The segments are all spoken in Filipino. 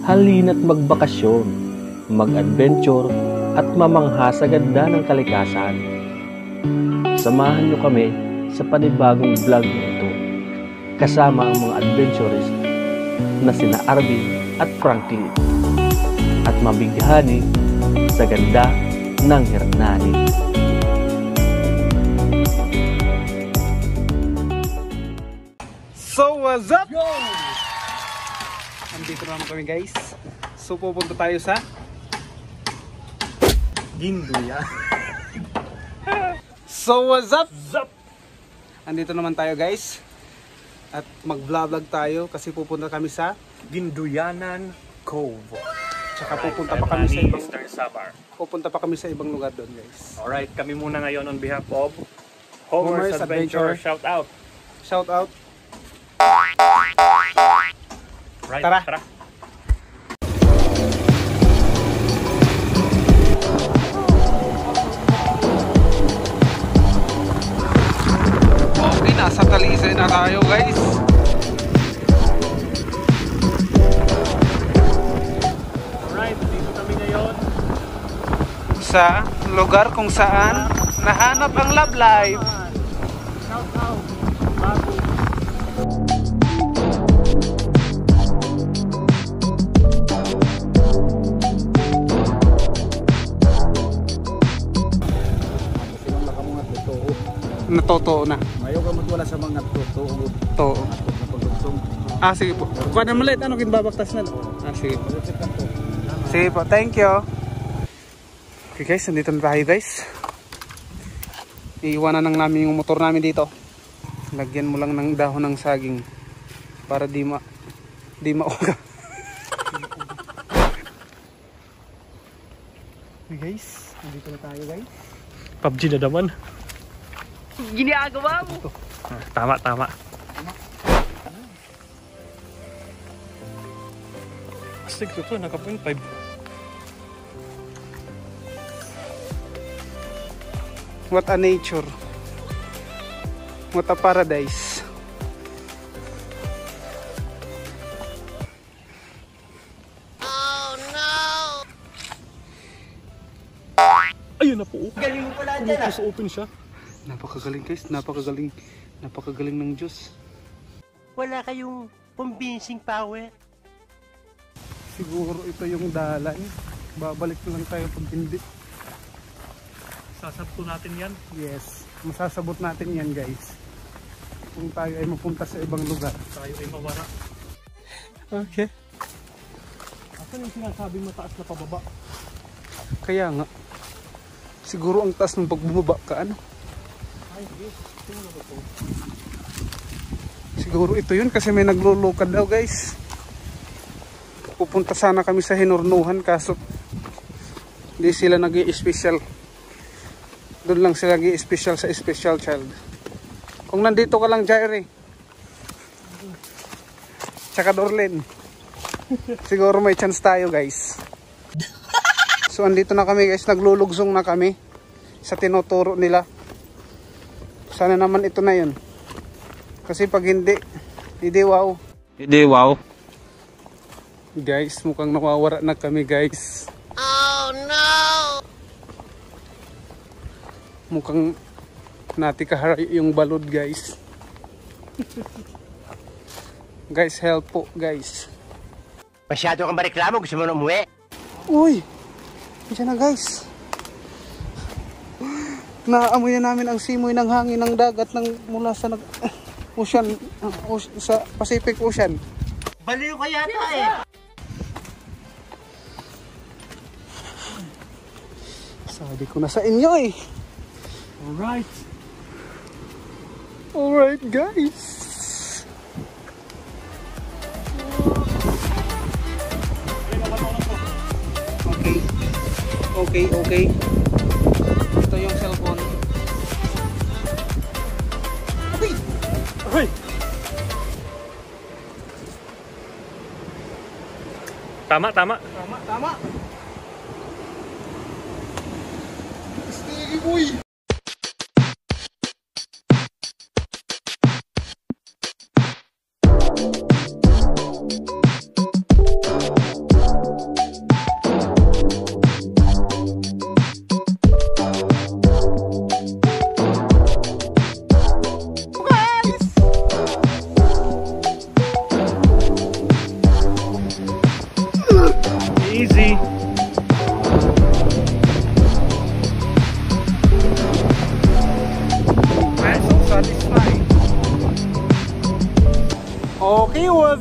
Halina't magbakasyon, mag-adventure at mamangha sa ganda ng kalikasan. Samahan niyo kami sa panibagong vlog na ito kasama ang mga adventurist na sina Arvin at Franklin at mabighani sa ganda ng Hernani. So what's up? Yo! Andito naman kami guys. So pupunta tayo sa Ginduya. So what's up? Andito naman tayo guys. At mag-vlog tayo kasi pupunta kami sa Ginduyanan Cove. Tsaka pupunta pa kami sa ibang Eastern Samar. Pupunta pa kami sa ibang lugar doon guys. Alright, kami muna ngayon on behalf of Homer's Adventure. Shout out. Shout out. Right, Tara. Okay, nasa Talisay na tayo guys. Alright, dito kami ngayon. Sa lugar kung saan nahanap ang love life. Shout out. Bago. Natotoo na. Ayaw ka magwala sa mga totoo. Totoo. Na paglugsong. Sige po. Kuha na malit. Ano kinbabaktas na? Sige po. Sige po. Thank you. Okay guys, nandito na tayo guys. Iiwanan lang namin yung motor namin dito. Lagyan mo lang ng dahon ng saging para di mauga. Okay guys, nandito na tayo guys. PUBG na naman. Ginagawa mo. Tama. Astig ko to, naka 0.5. What a nature. What a paradise. Ayun na po. Galing mo pala dyan ah. Open siya. Napakagaling guys, napakagaling ng Diyos. Wala kayong convincing power. Siguro ito yung dalan. Babalik na lang tayo pag hindi. Sasabto natin yan. Yes, masasabot natin yan guys. Kung tayo ay mapunta sa ibang lugar. Tayo ay mawara. Okay. Asan yung sinasabing mataas na pababa? Kaya nga. Siguro ang taas ng pagbubaba ka ano. Ay, yes. Tingnan ko po. Siguro ito yun kasi may naglulukad daw guys. Pupunta sana kami sa Hinurnuhan kaso hindi sila nag-i-special. Doon lang sila nag-i-special sa special child. Kung nandito ka lang Jairi tsaka Dorlen siguro may chance tayo guys. So andito na kami guys, naglulugsong na kami sa tinuturo nila. Sana naman ito na yun. Kasi pag hindi wow. Hindi wow. Guys, mukhang nawawara na kami guys. Oh no! Mukhang natikaharay yung balod guys. Guys, help po guys. Masyado kang mareklamo, gusto mo na umuwi? Uy! Diyan na guys. Naamoy na namin ang simoy ng hangin ng dagat mula sa ocean, sa Pacific Ocean. Baliw ka yata eh! Sabi ko na sa inyo eh. Alright guys. Okay. Ito yung cellphone. Hoy! Tama. Steady boy.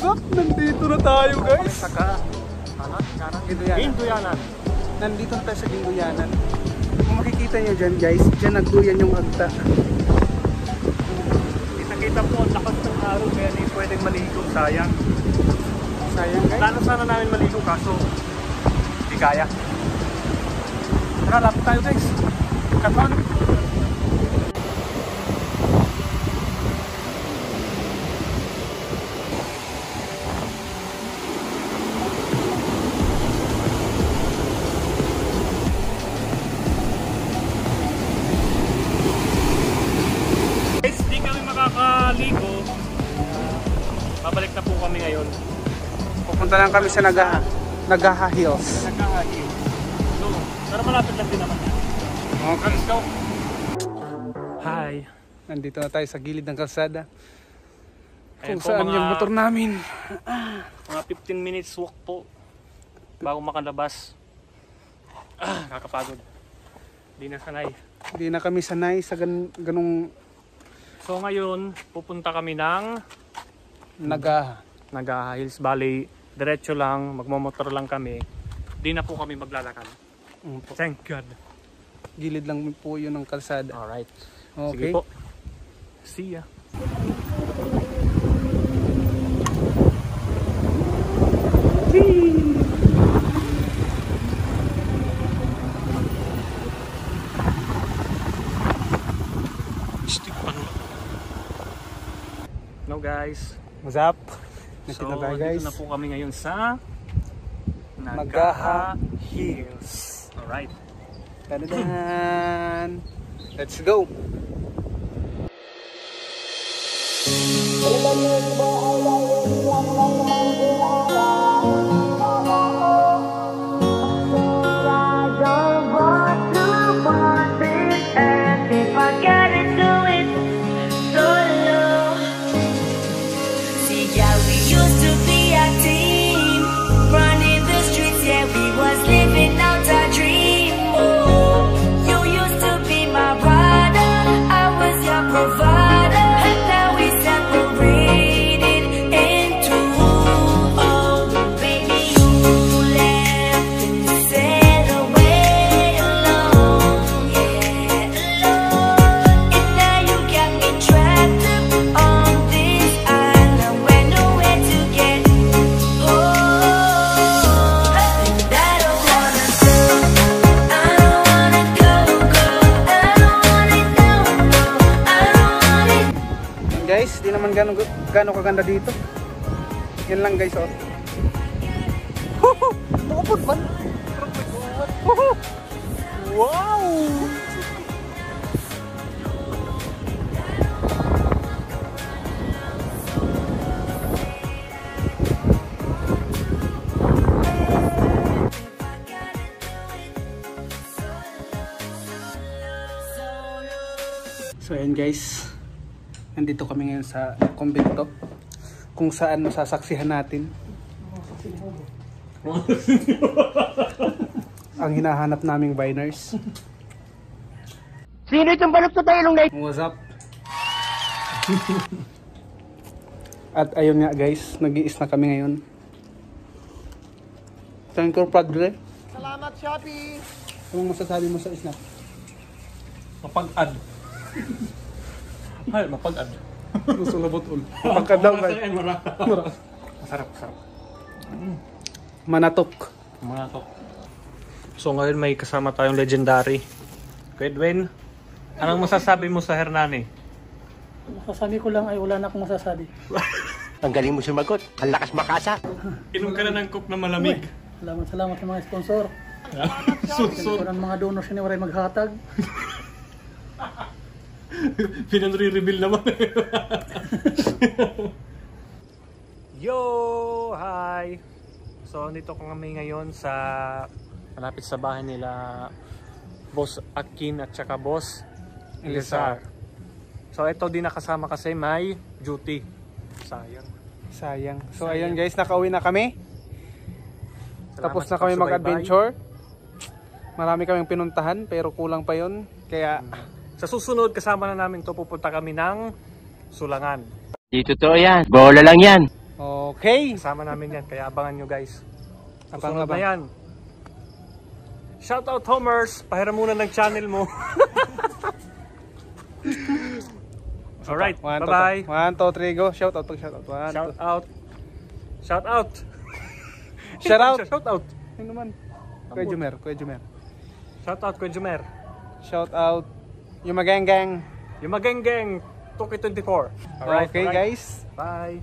What's up? Nandito na tayo guys. Saka, Ginduyanan. Nandito na tayo sa Ginduyanan. Kung makikita nyo dyan guys, dyan nagduyan yung agta. Kita po ang lakas ng araw kaya hindi pwedeng maligo. Sayang. Sayang guys. Plano sana namin maligo kaso hindi kaya. Tara, lapit tayo guys. Kapan? Guys, di kami makakaligo. Babalik na po kami ngayon. Pupunta lang kami sa Nagaha Hills. Nagkakahil. So, pero malapit lang din naman yan. Okay. Let's go! Hi! Nandito na tayo sa gilid ng kalsada. Ayan Kung po, saan yung motor namin. Mga 15 minutes walk po bago makalabas. Nakakapagod. Di na sanay. Hindi na kami sanay sa ganung So ngayon, pupunta kami ng Nagaha. Nagaha Hills Valley. Diretso lang, magmomotor lang kami. Di na po kami maglalakad. Thank God. Gilid lang po yun ng kalsada. Alright. Okay. Sige po. See ya. Hello guys. What's up? So, Nakita tayo guys. dito na po kami ngayon sa Nagaha Hills. Alright. Tadadan! Let's go! Guys, di naman gano'ng kaganda dito. Yan lang guys, oh. Nakapod man. Wow! So ayan guys. Nandito kami ngayon sa kumbento kung saan masasaksihan natin ang hinahanap naming biners. Sino itong balot sa tayo na What's up? At ayun nga guys, nag-iis na kami ngayon. Thank you, Padre. Salamat, Shopee! Anong masasabi mo sa isnap? Mapag-ad. Ay, mapag-ad. Gusto labot ul. Pagkadaw guys. Masarap, masarap. Manatok. Mga to. So ngayon may kasama tayong legendary. Kuya Edwin, anong masasabi mo sa Hernani? Masasabi ko lang ay wala na akong masasabi. Ang galing mo sumagot. Ang lakas makasa. Inom ka na ng coke na malamig. Salamat sa mga sponsor. Susur. Kung ang mga donors ni waray maghatag. Pinanre-reveal naman. Yo! Hi! So, nandito kami ngayon sa malapit sa bahay nila Boss Akin at saka Boss Elizar. So, ito din nakasama kasi may duty. Sayang. So ayun guys, nakauwi na kami. Salamat Tapos sa na kami pagsubaybay. mag-adventure. Marami kaming pinuntahan pero kulang pa yon. Kaya Sa susunod, kasama na namin to pupunta kami ng Sulangan. Di totoo yan. Bola lang yan. Okay. Kasama namin yan, kaya abangan nyo guys. Susunod Abang-abang. na yan. Shoutout Homers! Pahiram muna ng channel mo. Alright, One, bye-bye. 1, 2, 3, go. Shout out, shout out. Shout out. Shout out. Shout out. Shout out. Ano naman? Kuya Jumer, Kuya Jumer. Shout out Kuya Jumer. Shout out. Yung mageng-gang. Yung mageng-geng 2K24. Alright, Okay, alright. guys. Bye.